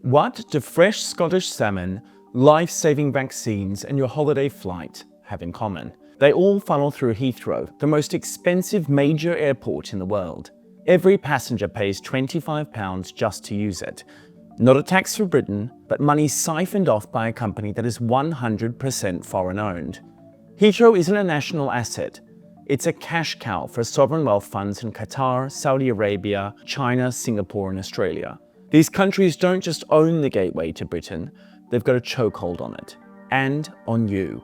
What do fresh Scottish salmon, life-saving vaccines, and your holiday flight have in common? They all funnel through Heathrow, the most expensive major airport in the world. Every passenger pays £25 just to use it. Not a tax for Britain, but money siphoned off by a company that is 100% foreign-owned. Heathrow isn't a national asset. It's a cash cow for sovereign wealth funds in Qatar, Saudi Arabia, China, Singapore, and Australia. These countries don't just own the gateway to Britain, they've got a chokehold on it. And on you.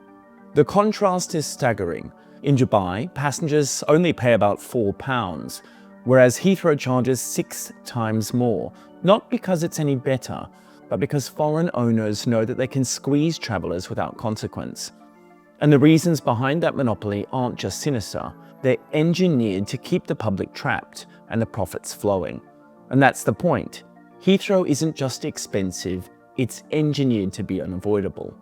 The contrast is staggering. In Dubai, passengers only pay about £4, whereas Heathrow charges 6 times more. Not because it's any better, but because foreign owners know that they can squeeze travellers without consequence. And the reasons behind that monopoly aren't just sinister, they're engineered to keep the public trapped and the profits flowing. And that's the point. Heathrow isn't just expensive, it's engineered to be unavoidable.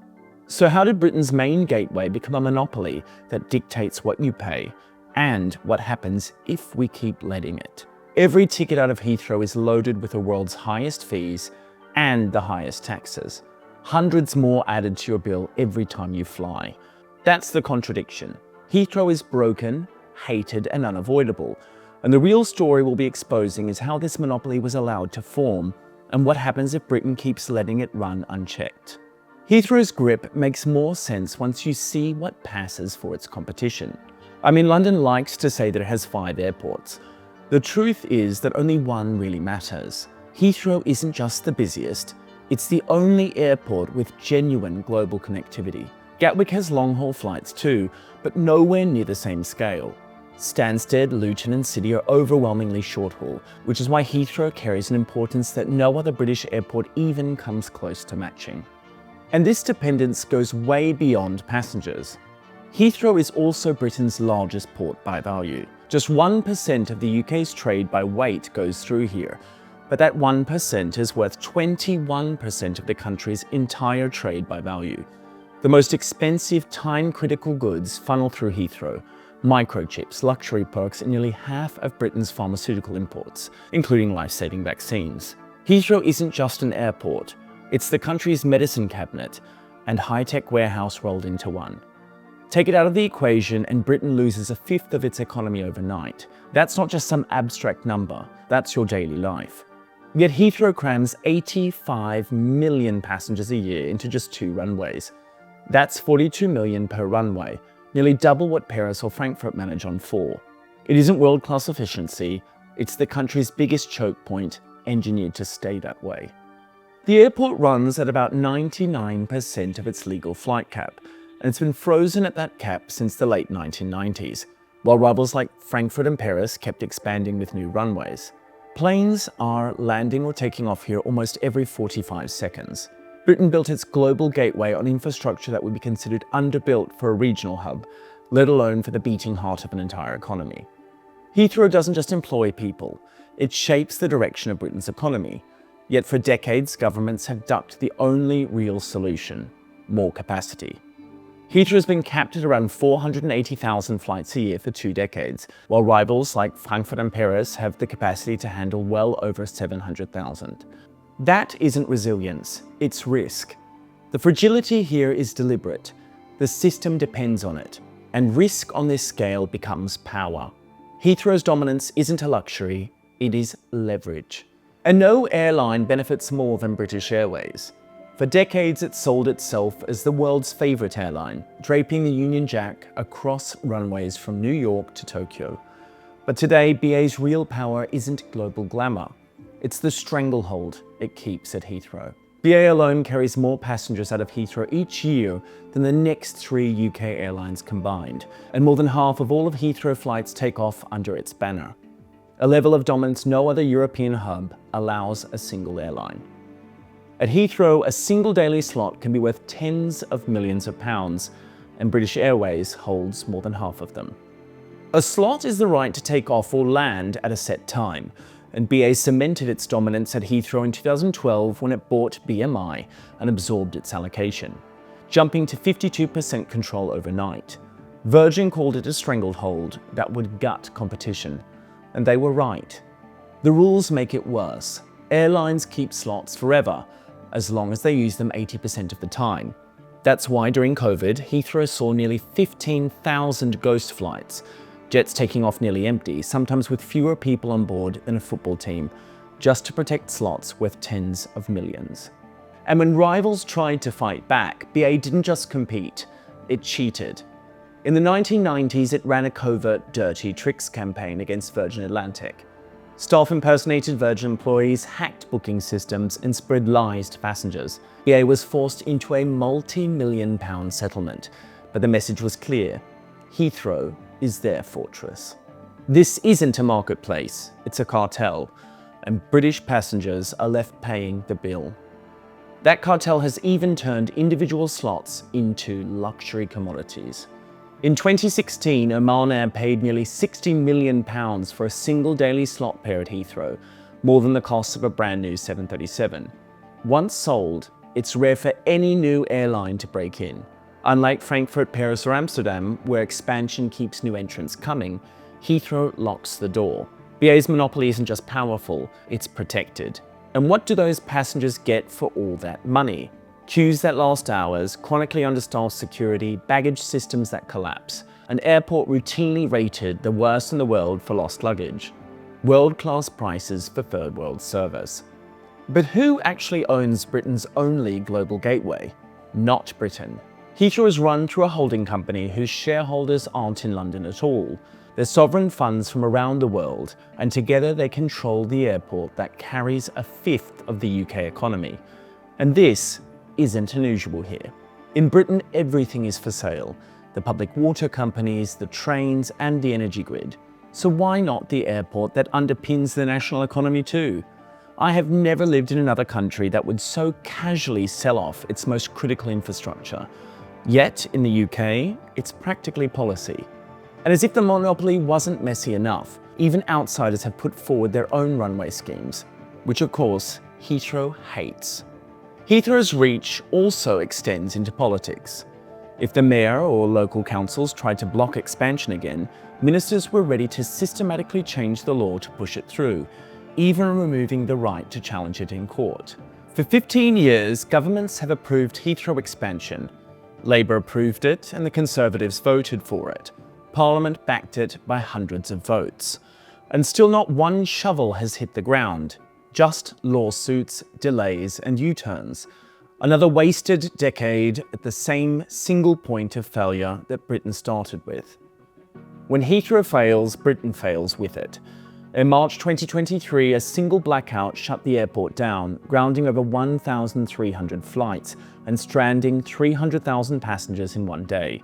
So how did Britain's main gateway become a monopoly that dictates what you pay and what happens if we keep letting it? Every ticket out of Heathrow is loaded with the world's highest fees and the highest taxes. Hundreds more added to your bill every time you fly. That's the contradiction. Heathrow is broken, hated, and unavoidable. And the real story we'll be exposing is how this monopoly was allowed to form and what happens if Britain keeps letting it run unchecked. Heathrow's grip makes more sense once you see what passes for its competition. I mean, London likes to say that it has 5 airports. The truth is that only one really matters. Heathrow isn't just the busiest, it's the only airport with genuine global connectivity. Gatwick has long-haul flights too, but nowhere near the same scale. Stansted, Luton and City are overwhelmingly short-haul, which is why Heathrow carries an importance that no other British airport even comes close to matching. And this dependence goes way beyond passengers. Heathrow is also Britain's largest port by value. Just 1% of the UK's trade by weight goes through here, but that 1% is worth 21% of the country's entire trade by value. The most expensive time-critical goods funnel through Heathrow: microchips, luxury perks, and nearly half of Britain's pharmaceutical imports, including life-saving vaccines. Heathrow isn't just an airport, it's the country's medicine cabinet and high-tech warehouse rolled into one. Take it out of the equation and Britain loses 1/5 of its economy overnight. That's not just some abstract number, that's your daily life. Yet Heathrow crams 85 million passengers a year into just 2 runways. That's 42 million per runway, nearly double what Paris or Frankfurt manage on 4. It isn't world-class efficiency, it's the country's biggest choke point, engineered to stay that way. The airport runs at about 99% of its legal flight cap, and it's been frozen at that cap since the late 1990s, while rivals like Frankfurt and Paris kept expanding with new runways. Planes are landing or taking off here almost every 45 seconds. Britain built its global gateway on infrastructure that would be considered underbuilt for a regional hub, let alone for the beating heart of an entire economy. Heathrow doesn't just employ people, it shapes the direction of Britain's economy. Yet for decades, governments have ducked the only real solution: more capacity. Heathrow has been capped at around 480,000 flights a year for 2 decades, while rivals like Frankfurt and Paris have the capacity to handle well over 700,000. That isn't resilience, it's risk. The fragility here is deliberate. The system depends on it, and risk on this scale becomes power. Heathrow's dominance isn't a luxury, it is leverage. And no airline benefits more than British Airways. For decades, it sold itself as the world's favorite airline, draping the Union Jack across runways from New York to Tokyo. But today, BA's real power isn't global glamour. It's the stranglehold it keeps at Heathrow. BA alone carries more passengers out of Heathrow each year than the next 3 UK airlines combined, and more than half of all of Heathrow flights take off under its banner. A level of dominance no other European hub allows a single airline. At Heathrow, a single daily slot can be worth tens of millions of pounds, and British Airways holds more than half of them. A slot is the right to take off or land at a set time, and BA cemented its dominance at Heathrow in 2012 when it bought BMI and absorbed its allocation, jumping to 52% control overnight. Virgin called it a stranglehold that would gut competition, and they were right. The rules make it worse. Airlines keep slots forever, as long as they use them 80% of the time. That's why during COVID, Heathrow saw nearly 15,000 ghost flights, jets taking off nearly empty, sometimes with fewer people on board than a football team, just to protect slots worth tens of millions. And when rivals tried to fight back, BA didn't just compete, it cheated. In the 1990s, it ran a covert dirty tricks campaign against Virgin Atlantic. Staff impersonated Virgin employees, hacked booking systems, and spread lies to passengers. BA was forced into a multi-million-pound settlement, but the message was clear: Heathrow is their fortress. This isn't a marketplace, it's a cartel, and British passengers are left paying the bill. That cartel has even turned individual slots into luxury commodities. In 2016, Oman Air paid nearly £60 million for a single daily slot pair at Heathrow, more than the cost of a brand new 737. Once sold, it's rare for any new airline to break in. Unlike Frankfurt, Paris, or Amsterdam, where expansion keeps new entrants coming, Heathrow locks the door. BA's monopoly isn't just powerful, it's protected. And what do those passengers get for all that money? Queues that last hours, chronically understaffed security, baggage systems that collapse, an airport routinely rated the worst in the world for lost luggage, world-class prices for third-world service. But who actually owns Britain's only global gateway? Not Britain. Heathrow is run through a holding company whose shareholders aren't in London at all. They're sovereign funds from around the world, and together they control the airport that carries a fifth of the UK economy. And this isn't unusual here. In Britain, everything is for sale: the public water companies, the trains, and the energy grid. So why not the airport that underpins the national economy too? I have never lived in another country that would so casually sell off its most critical infrastructure. Yet, in the UK, it's practically policy. And as if the monopoly wasn't messy enough, even outsiders have put forward their own runway schemes, which of course, Heathrow hates. Heathrow's reach also extends into politics. If the mayor or local councils tried to block expansion again, ministers were ready to systematically change the law to push it through, even removing the right to challenge it in court. For 15 years, governments have approved Heathrow expansion. Labour approved it and the Conservatives voted for it. Parliament backed it by hundreds of votes. And still not one shovel has hit the ground. Just lawsuits, delays, and U-turns. Another wasted decade at the same single point of failure that Britain started with. When Heathrow fails, Britain fails with it. In March 2023, a single blackout shut the airport down, grounding over 1,300 flights and stranding 300,000 passengers in one day.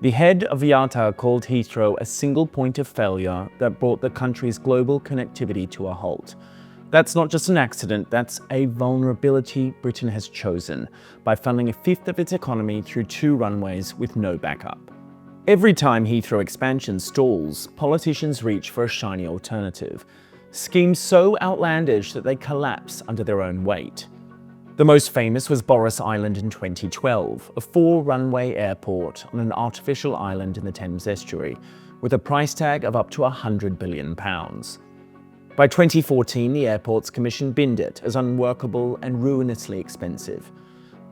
The head of IATA called Heathrow a single point of failure that brought the country's global connectivity to a halt. That's not just an accident, that's a vulnerability Britain has chosen by funneling a fifth of its economy through 2 runways with no backup. Every time Heathrow expansion stalls, politicians reach for a shiny alternative. Schemes so outlandish that they collapse under their own weight. The most famous was Boris Island in 2012, a 4-runway airport on an artificial island in the Thames estuary, with a price tag of up to £100 billion. By 2014, the Airports Commission binned it as unworkable and ruinously expensive.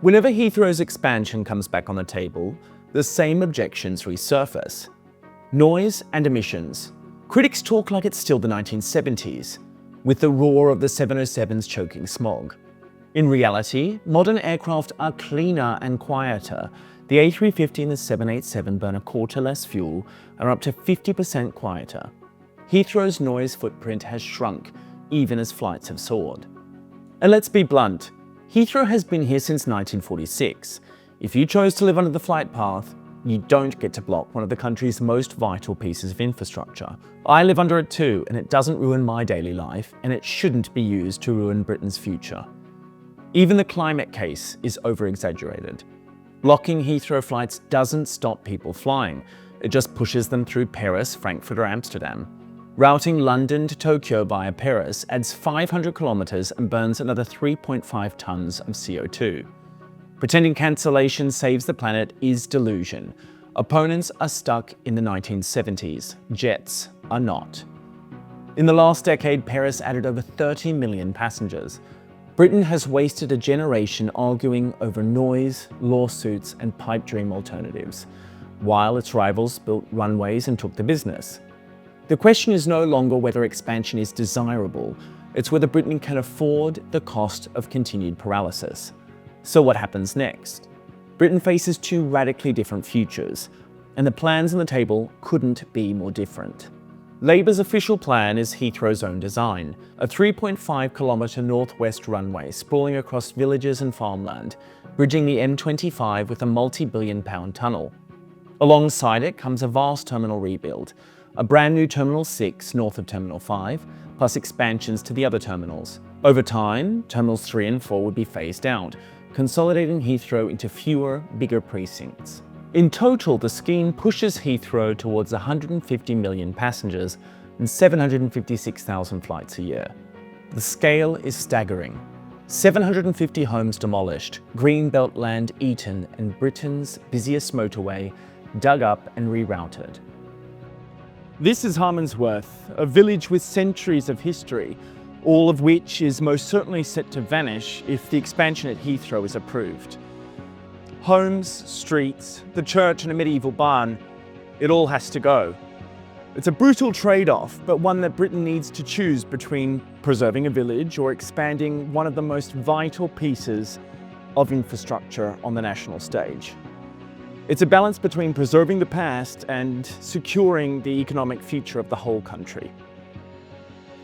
Whenever Heathrow's expansion comes back on the table, the same objections resurface. Noise and emissions. Critics talk like it's still the 1970s, with the roar of the 707s choking smog. In reality, modern aircraft are cleaner and quieter. The A350 and the 787 burn a quarter less fuel and are up to 50% quieter. Heathrow's noise footprint has shrunk, even as flights have soared. And let's be blunt, Heathrow has been here since 1946. If you chose to live under the flight path, you don't get to block one of the country's most vital pieces of infrastructure. I live under it too, and it doesn't ruin my daily life, and it shouldn't be used to ruin Britain's future. Even the climate case is over-exaggerated. Blocking Heathrow flights doesn't stop people flying, it just pushes them through Paris, Frankfurt, or Amsterdam. Routing London to Tokyo via Paris adds 500 kilometers and burns another 3.5 tons of CO2. Pretending cancellation saves the planet is delusion. Opponents are stuck in the 1970s. Jets are not. In the last decade, Paris added over 30 million passengers. Britain has wasted a generation arguing over noise, lawsuits, and pipe dream alternatives, while its rivals built runways and took the business. The question is no longer whether expansion is desirable, it's whether Britain can afford the cost of continued paralysis. So what happens next? Britain faces two radically different futures, and the plans on the table couldn't be more different. Labour's official plan is Heathrow's own design, a 3.5-kilometre northwest runway sprawling across villages and farmland, bridging the M25 with a multi-billion-pound tunnel. Alongside it comes a vast terminal rebuild, a brand new Terminal 6 north of Terminal 5, plus expansions to the other terminals. Over time, Terminals 3 and 4 would be phased out, consolidating Heathrow into fewer, bigger precincts. In total, the scheme pushes Heathrow towards 150 million passengers and 756,000 flights a year. The scale is staggering. 750 homes demolished, greenbelt land eaten, and Britain's busiest motorway dug up and rerouted. This is Harmondsworth, a village with centuries of history, all of which is most certainly set to vanish if the expansion at Heathrow is approved. Homes, streets, the church and a medieval barn, it all has to go. It's a brutal trade-off, but one that Britain needs to choose between preserving a village or expanding one of the most vital pieces of infrastructure on the national stage. It's a balance between preserving the past and securing the economic future of the whole country.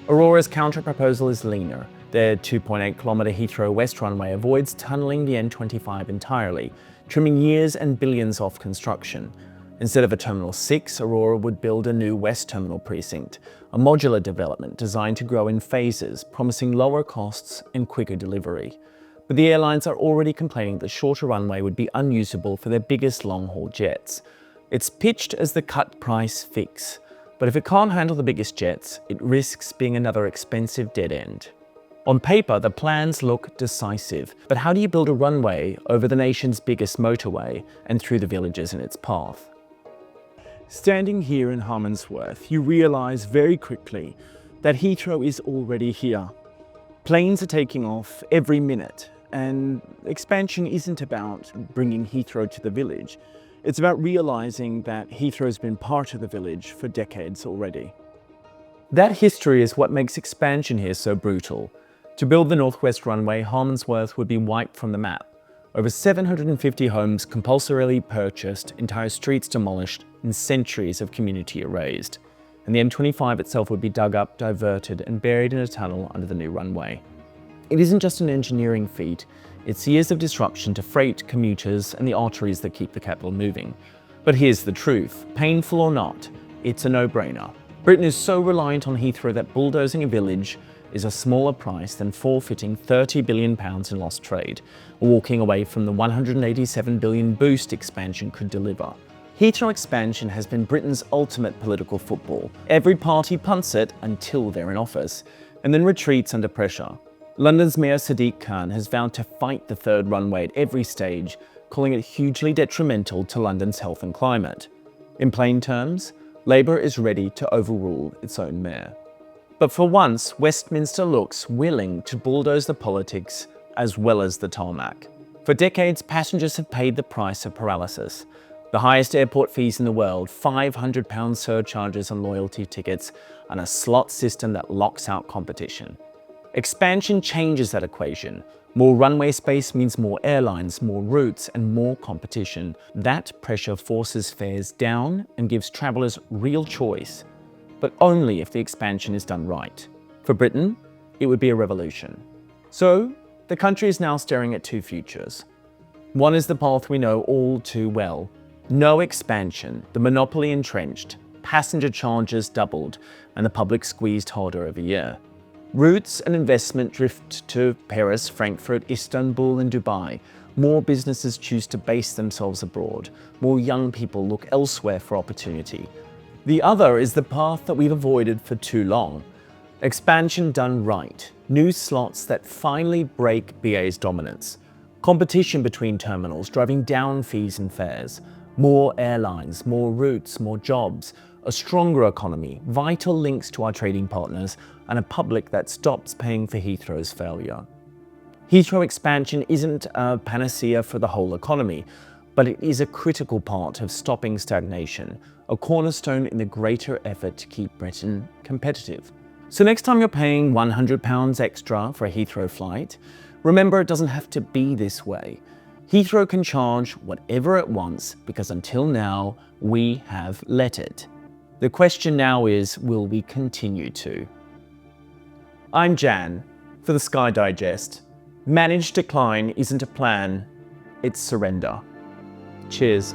Aurora's counter-proposal is leaner. Their 2.8-kilometre Heathrow West runway avoids tunnelling the M25 entirely, trimming years and billions off construction. Instead of a Terminal 6, Aurora would build a new West Terminal precinct, a modular development designed to grow in phases, promising lower costs and quicker delivery. But the airlines are already complaining the shorter runway would be unusable for their biggest long-haul jets. It's pitched as the cut-price fix, but if it can't handle the biggest jets, it risks being another expensive dead end. On paper, the plans look decisive, but how do you build a runway over the nation's biggest motorway and through the villages in its path? Standing here in Harmondsworth, you realise very quickly that Heathrow is already here. Planes are taking off every minute, and expansion isn't about bringing Heathrow to the village. It's about realising that Heathrow's been part of the village for decades already. That history is what makes expansion here so brutal. To build the northwest runway, Harmondsworth would be wiped from the map. Over 750 homes compulsorily purchased, entire streets demolished, and centuries of community erased. And the M25 itself would be dug up, diverted, and buried in a tunnel under the new runway. It isn't just an engineering feat, it's years of disruption to freight, commuters, and the arteries that keep the capital moving. But here's the truth, painful or not, it's a no-brainer. Britain is so reliant on Heathrow that bulldozing a village is a smaller price than forfeiting £30 billion in lost trade, or walking away from the £187 billion boost expansion could deliver. Heathrow expansion has been Britain's ultimate political football. Every party punts it until they're in office, and then retreats under pressure. London's Mayor Sadiq Khan has vowed to fight the third runway at every stage, calling it hugely detrimental to London's health and climate. In plain terms, Labour is ready to overrule its own mayor. But for once, Westminster looks willing to bulldoze the politics as well as the tarmac. For decades, passengers have paid the price of paralysis. The highest airport fees in the world, £500 surcharges on loyalty tickets, and a slot system that locks out competition. Expansion changes that equation. More runway space means more airlines, more routes, and more competition. That pressure forces fares down and gives travellers real choice, but only if the expansion is done right. For Britain, it would be a revolution. So, the country is now staring at two futures. One is the path we know all too well. No expansion, the monopoly entrenched, passenger charges doubled, and the public squeezed harder every year. Routes and investment drift to Paris, Frankfurt, Istanbul, and Dubai. More businesses choose to base themselves abroad. More young people look elsewhere for opportunity. The other is the path that we've avoided for too long. Expansion done right. New slots that finally break BA's dominance. Competition between terminals driving down fees and fares. More airlines, more routes, more jobs. A stronger economy, vital links to our trading partners, and a public that stops paying for Heathrow's failure. Heathrow expansion isn't a panacea for the whole economy, but it is a critical part of stopping stagnation, a cornerstone in the greater effort to keep Britain competitive. So next time you're paying £100 extra for a Heathrow flight, remember it doesn't have to be this way. Heathrow can charge whatever it wants because until now, we have let it. The question now is, will we continue to? I'm Jan for the Sky Digest. Managed decline isn't a plan, it's surrender. Cheers.